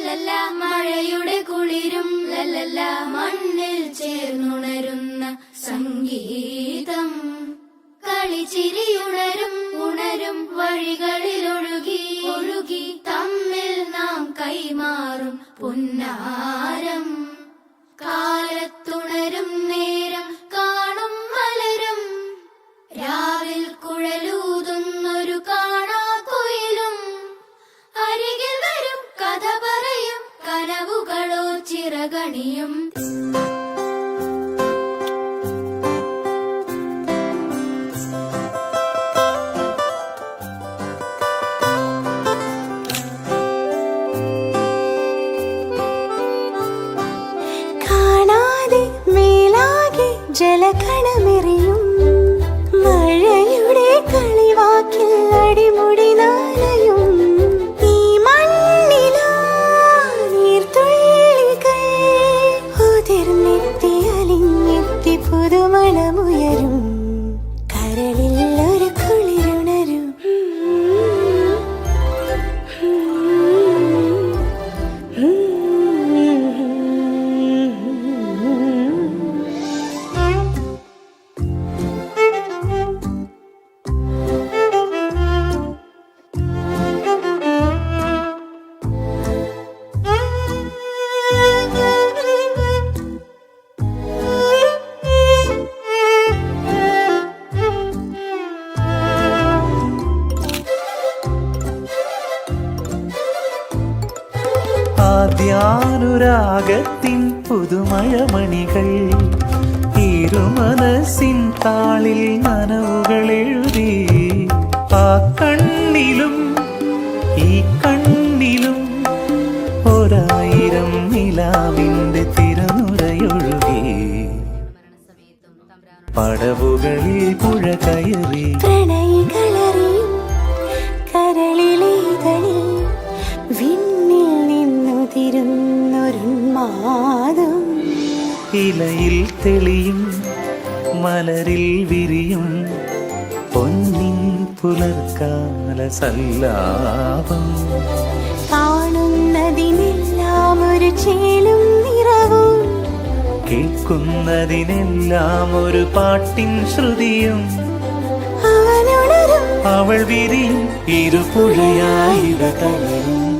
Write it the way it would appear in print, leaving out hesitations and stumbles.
ലല്ലല്ല മഴയുടെ കുളിരും ലല്ലല്ല മണ്ണിൽ ചേർന്നുണരുന്ന സംഗീതം കളിച്ചിരിയുണരും ഉണരും വഴികളിൽ ഒഴുകി ഒഴുകി തമ്മിൽ നാം കൈമാറും പുന്നാരം കാലത്തുണരും നേരം കാണും മലരും രാവിൽ കുഴലൂതുന്നൊരു കാണാക്കുയിലും അരികിൽ വരും കഥ പറയും കനവുകളോ ചിറകണിയും ജലകണമെറിയും മഴയുടെ കളിവാക്കിൽ അടിമുടി നാലയും ഈ മണ്ണിലാ നീർത്തുള്ളികൾ ഉതിർന്നെത്തി അലിഞ്ഞെത്തി പുതുമണമുയരും കരളിൽ ഒരു കുളിരുണരും ആദ്യാനുരാഗത്തിൻ പുതുമഴമണികൾ ഇരുമനസിൻ താളിൽ നനവുകൾ എഴുതി ആ കണ്ണിലും ഈ കണ്ണിലും ഒരായിരം നിലാവിന്റെ തിരനുരയൊഴുകി പടവുകളിൽ പുഴ കയറി പ്രണയികളറിയും കരളിലേതളിൽ വിണ്ണിൽ നിന്നുതിരുന്നൊരുന്മാദം ഇലയിൽ തെളിയും മലരിൽ വിരിയും പൊന്നിൻ പുലർക്കാല സല്ലാപം കാണുന്നതിനെല്ലാം ഒരു ചേലും നിറവും കേൾക്കുന്നതിനെല്ലാം ഒരു പാട്ടിൻ ശ്രുതിയും അവനുണരും അവൾ വിരിയും ഇരുപുഴയായി തളരും